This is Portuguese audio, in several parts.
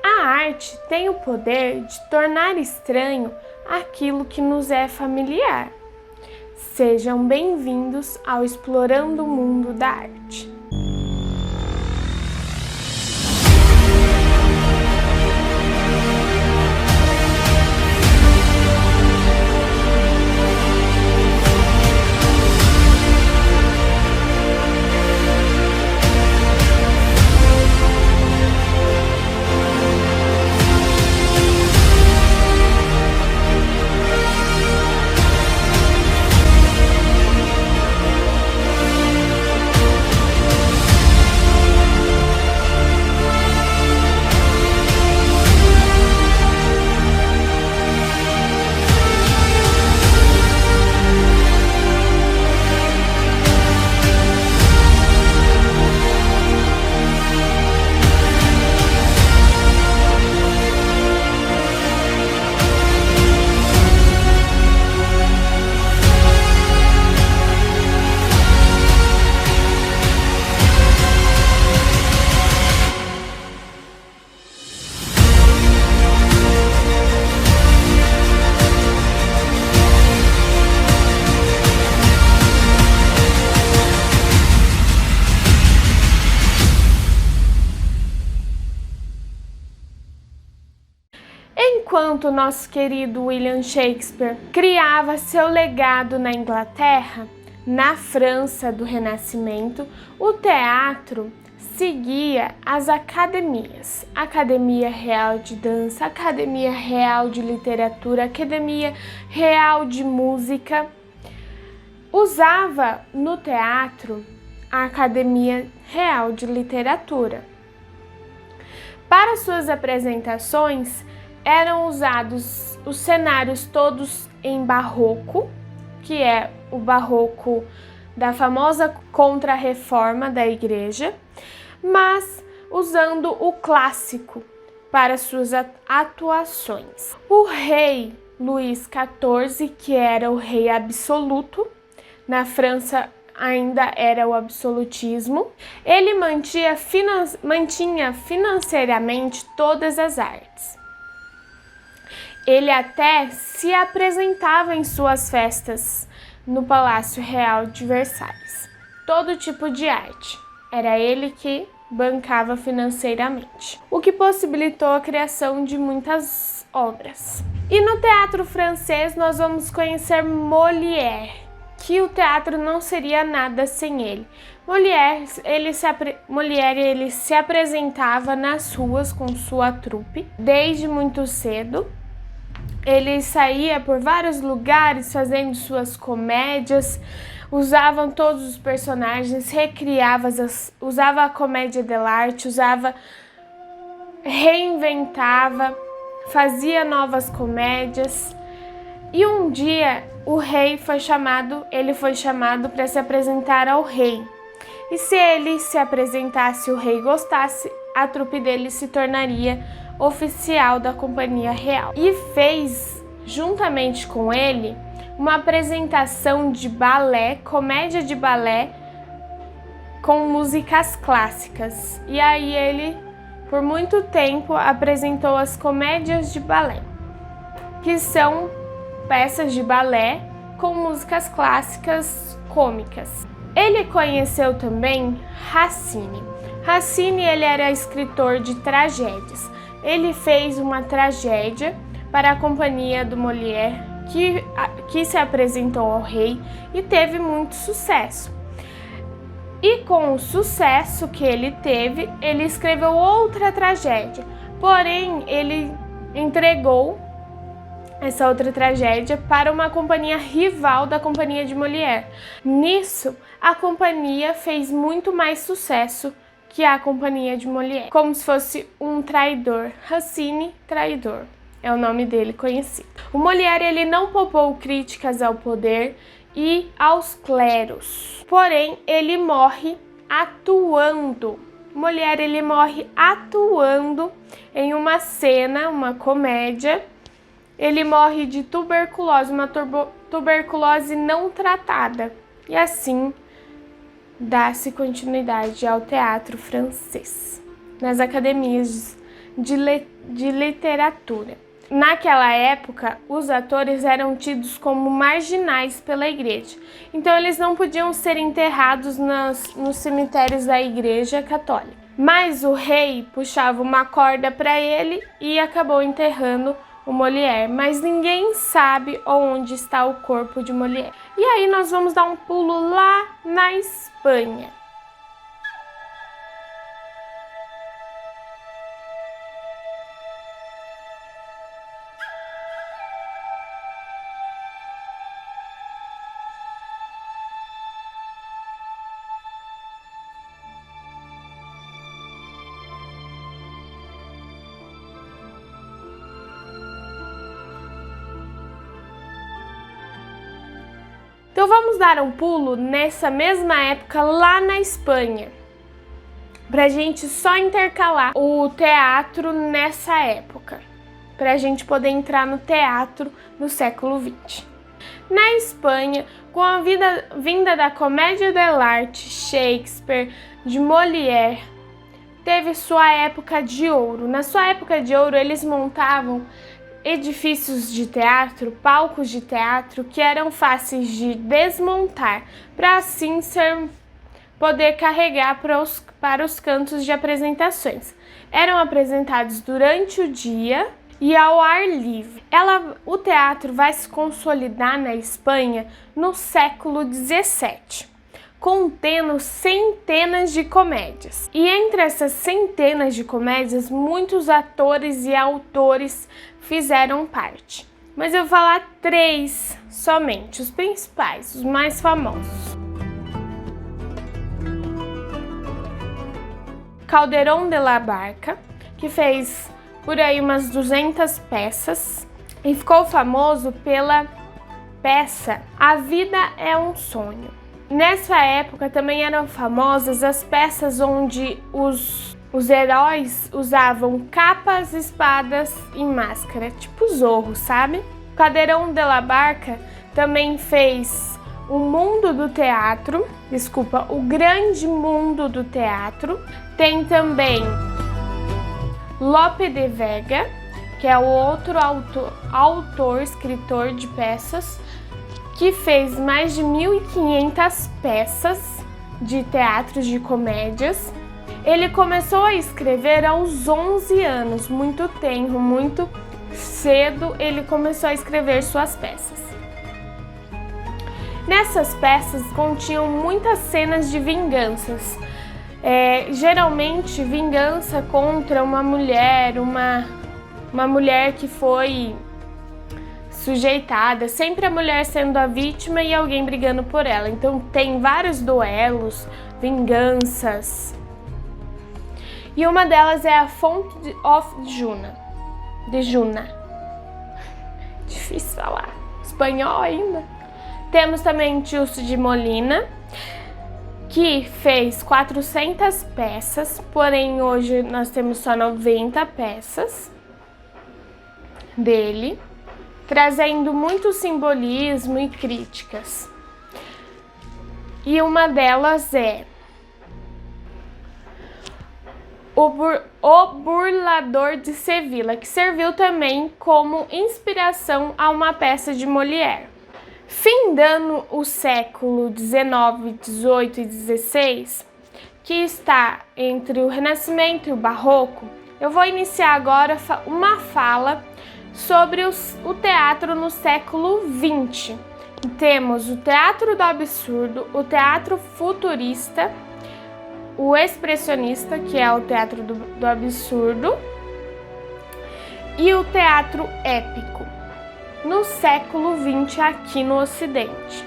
A arte tem o poder de tornar estranho aquilo que nos é familiar. Sejam bem-vindos ao Explorando o Mundo da Arte. Enquanto nosso querido William Shakespeare criava seu legado na Inglaterra, na França do Renascimento, o teatro seguia as academias. Academia Real de Dança, Academia Real de Literatura, Academia Real de Música. Usava no teatro a Academia Real de Literatura. Para suas apresentações, eram usados os cenários todos em barroco, que é o barroco da famosa Contra-Reforma da Igreja, mas usando o clássico para suas atuações. O rei Luís XIV, que era o rei absoluto, na França ainda era o absolutismo, ele mantinha financeiramente todas as artes. Ele até se apresentava em suas festas no Palácio Real de Versalhes. Todo tipo de arte. Era ele que bancava financeiramente, o que possibilitou a criação de muitas obras. E no teatro francês nós vamos conhecer Molière, que o teatro não seria nada sem ele. Molière ele se apresentava nas ruas com sua trupe desde muito cedo. Ele saía por vários lugares fazendo suas comédias, usavam todos os personagens, usava a comédia dell'arte, reinventava, fazia novas comédias. E um dia ele foi chamado para se apresentar ao rei. E se ele se apresentasse e o rei gostasse, a trupe dele se tornaria oficial da Companhia Real. E fez, juntamente com ele, uma apresentação de balé, comédia de balé, com músicas clássicas. E aí ele, por muito tempo, apresentou as comédias de balé, que são peças de balé com músicas clássicas cômicas. Ele conheceu também Racine. Racine ele era escritor de tragédias. Ele fez uma tragédia para a companhia do Molière, que se apresentou ao rei e teve muito sucesso. E com o sucesso que ele teve, ele escreveu outra tragédia. Porém, ele entregou essa outra tragédia para uma companhia rival da companhia de Molière. Nisso, a companhia fez muito mais sucesso que a companhia de Molière, como se fosse um traidor. Racine, traidor, é o nome dele conhecido. O Molière ele não poupou críticas ao poder e aos cleros, porém ele morre atuando. Molière ele morre atuando em uma cena, uma comédia. Ele morre de tuberculose, uma tuberculose não tratada. E assim dá-se continuidade ao teatro francês. Nas academias de literatura. Naquela época, os atores eram tidos como marginais pela igreja, então eles não podiam ser enterrados nos cemitérios da igreja católica. Mas o rei puxava uma corda para ele e acabou enterrando o Molière, mas ninguém sabe onde está o corpo de Molière. E aí nós vamos dar um pulo lá na Espanha. Então vamos dar um pulo nessa mesma época lá na Espanha, pra gente só intercalar o teatro nessa época, pra gente poder entrar no teatro no século XX. Na Espanha, com a vinda da comédia dell'arte, Shakespeare, de Molière, teve sua época de ouro. Na sua época de ouro, eles montavam edifícios de teatro, palcos de teatro que eram fáceis de desmontar, para assim poder carregar para os cantos de apresentações. Eram apresentados durante o dia e ao ar livre. O teatro vai se consolidar na Espanha no século XVII, contendo centenas de comédias. E entre essas centenas de comédias, muitos atores e autores fizeram parte. Mas eu vou falar 3 somente, os principais, os mais famosos. Calderón de la Barca, que fez por aí umas 200 peças e ficou famoso pela peça A Vida é um Sonho. Nessa época também eram famosas as peças onde os heróis usavam capas, espadas e máscara, tipo Zorro, sabe? Calderón de la Barca também fez o mundo do teatro, o grande mundo do teatro. Tem também Lope de Vega, que é o outro autor, escritor de peças, que fez mais de 1.500 peças de teatro de comédias. Ele começou a escrever aos 11 anos, muito tenro, muito cedo ele começou a escrever suas peças. Nessas peças continham muitas cenas de vinganças, geralmente vingança contra uma mulher, uma mulher que foi sujeitada, sempre a mulher sendo a vítima e alguém brigando por ela. Então tem vários duelos, vinganças. E uma delas é a Font of Juna. Difícil falar. Espanhol ainda. Temos também Tiso de Molina, que fez 400 peças, porém hoje nós temos só 90 peças dele, trazendo muito simbolismo e críticas. E uma delas é O Burlador de Sevilla, que serviu também como inspiração a uma peça de Molière. Findando o século XIX, XVIII e XVI, que está entre o Renascimento e o Barroco, eu vou iniciar agora uma fala sobre o teatro no século XX. Temos o teatro do absurdo, o teatro futurista, o expressionista, que é o teatro do absurdo, e o teatro épico, no século XX aqui no Ocidente.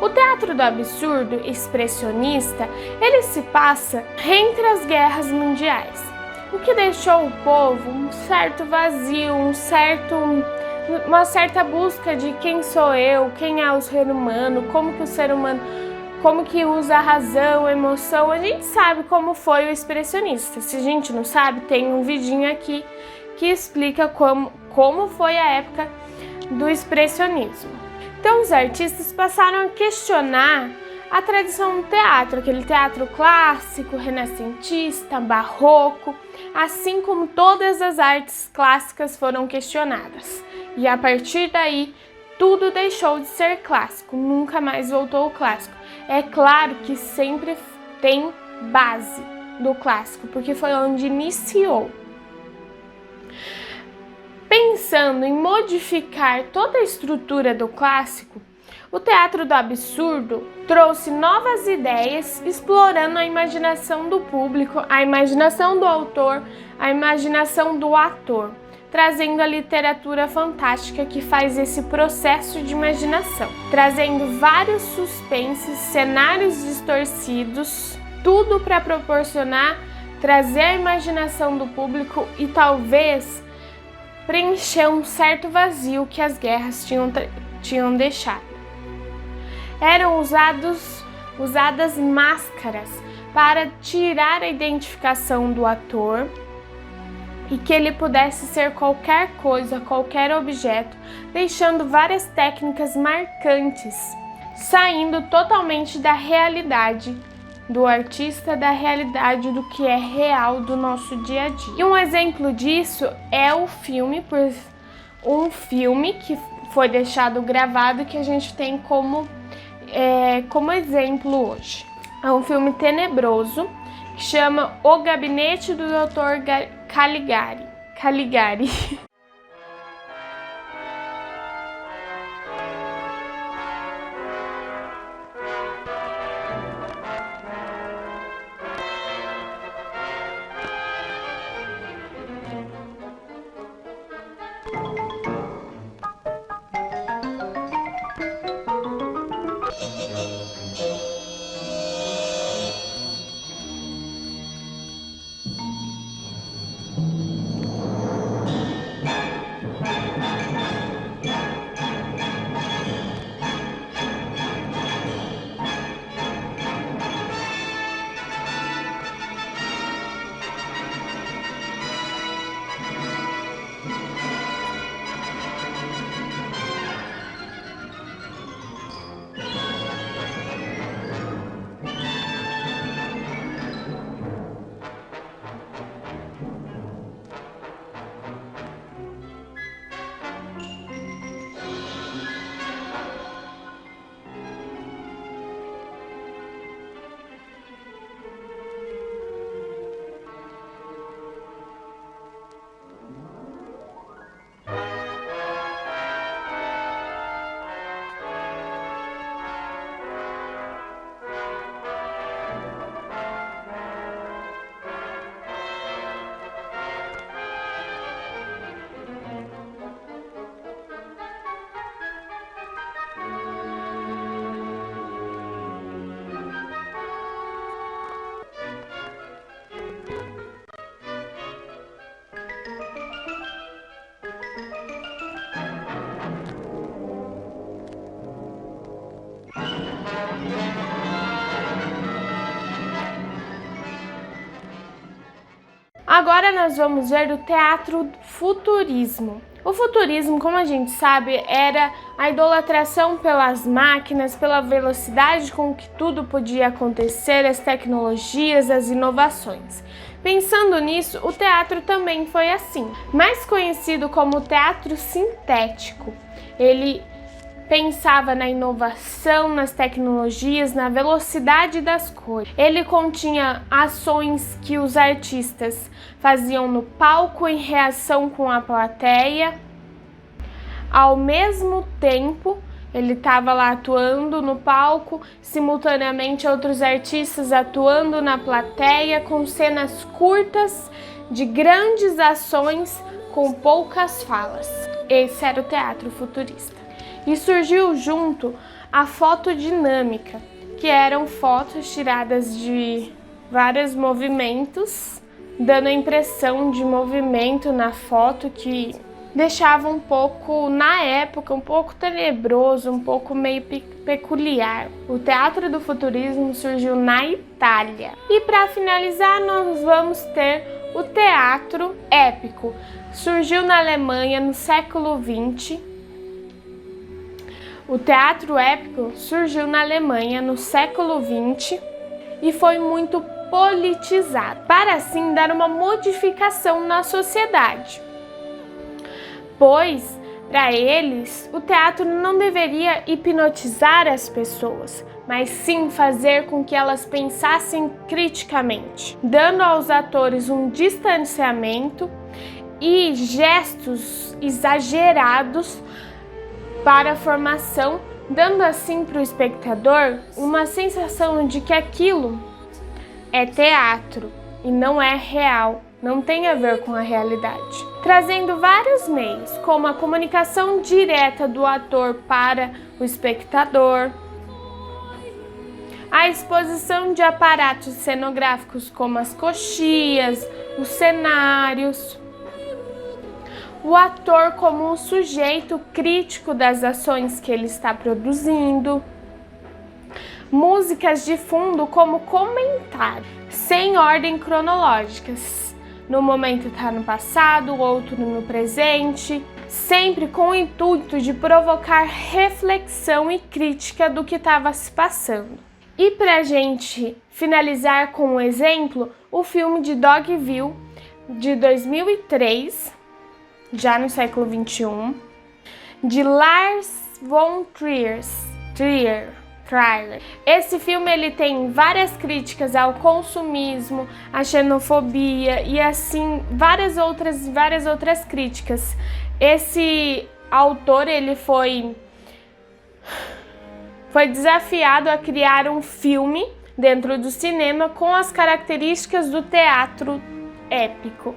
O teatro do absurdo expressionista, ele se passa entre as guerras mundiais, o que deixou o povo um certo vazio, uma certa busca de quem sou eu, quem é o ser humano, como que o ser humano, como que usa a razão, a emoção. A gente sabe como foi o expressionista. Se a gente não sabe, tem um vidinho aqui que explica como foi a época do expressionismo. Então os artistas passaram a questionar a tradição do teatro, aquele teatro clássico, renascentista, barroco, assim como todas as artes clássicas foram questionadas. E a partir daí, tudo deixou de ser clássico, nunca mais voltou ao clássico. É claro que sempre tem base do clássico, porque foi onde iniciou. Pensando em modificar toda a estrutura do clássico, o teatro do absurdo trouxe novas ideias, explorando a imaginação do público, a imaginação do autor, a imaginação do ator, trazendo a literatura fantástica que faz esse processo de imaginação, trazendo vários suspenses, cenários distorcidos, tudo para proporcionar, trazer a imaginação do público e talvez preencher um certo vazio que as guerras tinham deixado. Eram usadas máscaras para tirar a identificação do ator e que ele pudesse ser qualquer coisa, qualquer objeto, deixando várias técnicas marcantes, saindo totalmente da realidade do artista, da realidade do que é real do nosso dia a dia. E um exemplo disso é um filme que foi deixado gravado, que a gente tem como exemplo hoje. É um filme tenebroso que chama O Gabinete do Dr. Caligari. Agora nós vamos ver o teatro futurismo. O futurismo, como a gente sabe, era a idolatração pelas máquinas, pela velocidade com que tudo podia acontecer, as tecnologias, as inovações. Pensando nisso, o teatro também foi assim, mais conhecido como teatro sintético. Ele pensava na inovação, nas tecnologias, na velocidade das coisas. Ele continha ações que os artistas faziam no palco em reação com a plateia. Ao mesmo tempo, ele estava lá atuando no palco, simultaneamente outros artistas atuando na plateia, com cenas curtas de grandes ações com poucas falas. Esse era o teatro futurista. E surgiu junto a fotodinâmica, que eram fotos tiradas de vários movimentos, dando a impressão de movimento na foto, que deixava um pouco, na época, um pouco tenebroso, um pouco meio peculiar. O teatro do futurismo surgiu na Itália. E para finalizar, nós vamos ter o teatro épico. Surgiu na Alemanha no século XX. O teatro épico surgiu na Alemanha no século XX e foi muito politizado, para assim dar uma modificação na sociedade. Pois, para eles, o teatro não deveria hipnotizar as pessoas, mas sim fazer com que elas pensassem criticamente, dando aos atores um distanciamento e gestos exagerados para a formação, dando assim para o espectador uma sensação de que aquilo é teatro e não é real, não tem a ver com a realidade. Trazendo vários meios, como a comunicação direta do ator para o espectador, a exposição de aparatos cenográficos como as coxias, os cenários, o ator como um sujeito crítico das ações que ele está produzindo, músicas de fundo como comentário, sem ordem cronológica. No momento está no passado, o outro no presente, sempre com o intuito de provocar reflexão e crítica do que estava se passando. E para a gente finalizar com um exemplo, o filme de Dogville, de 2003, já no século XXI, de Lars von Trier. Esse filme ele tem várias críticas ao consumismo, à xenofobia e assim várias outras críticas. Esse autor ele foi desafiado a criar um filme dentro do cinema com as características do teatro épico.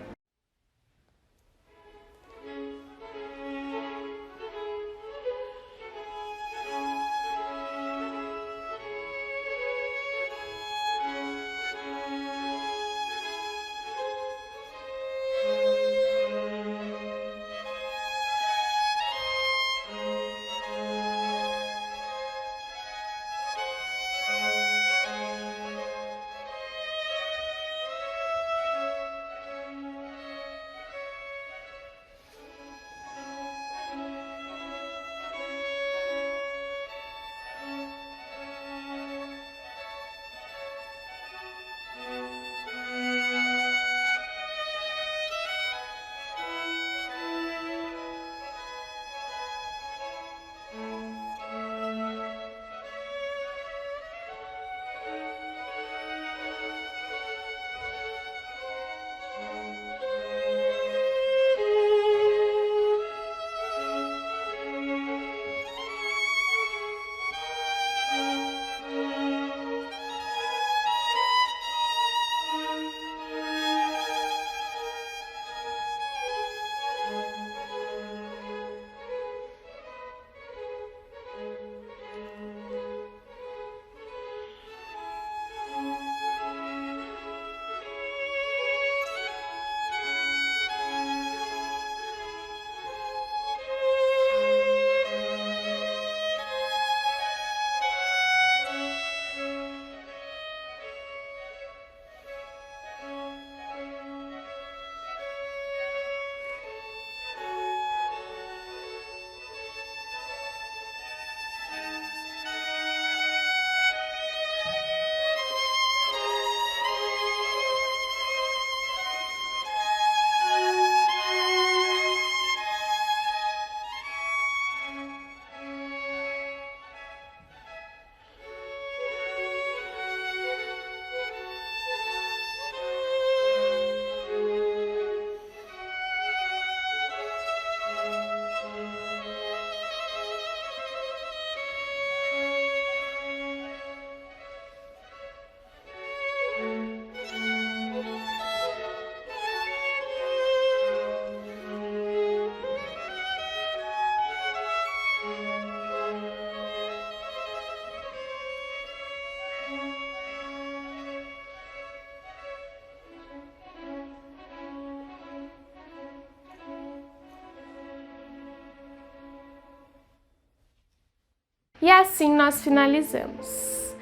E assim nós finalizamos.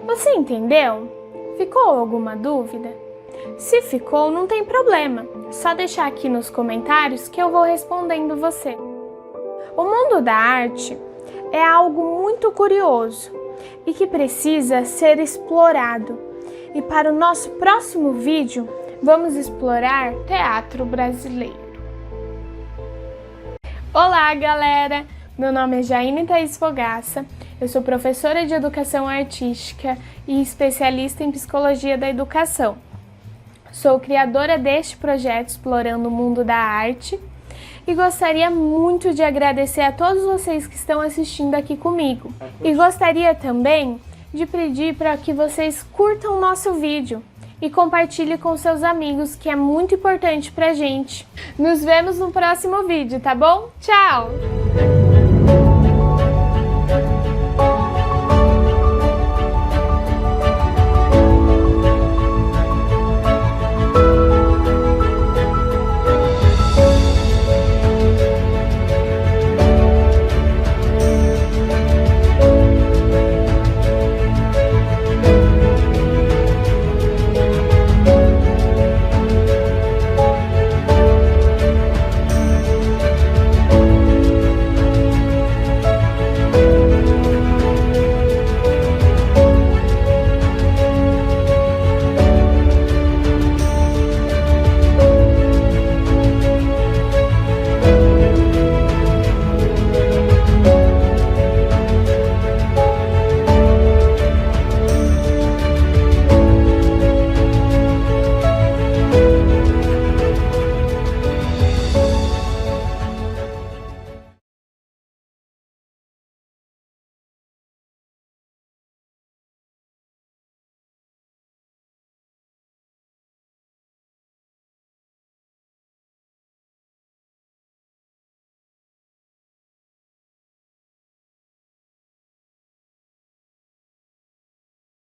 Você entendeu? Ficou alguma dúvida? Se ficou, não tem problema. Só deixar aqui nos comentários que eu vou respondendo você. O mundo da arte é algo muito curioso e que precisa ser explorado. E para o nosso próximo vídeo, vamos explorar teatro brasileiro. Olá, galera! Meu nome é Jaine Thaís Fogaça, eu sou professora de Educação Artística e especialista em Psicologia da Educação. Sou criadora deste projeto Explorando o Mundo da Arte e gostaria muito de agradecer a todos vocês que estão assistindo aqui comigo. E gostaria também de pedir para que vocês curtam o nosso vídeo e compartilhem com seus amigos, que é muito importante pra gente. Nos vemos no próximo vídeo, tá bom? Tchau!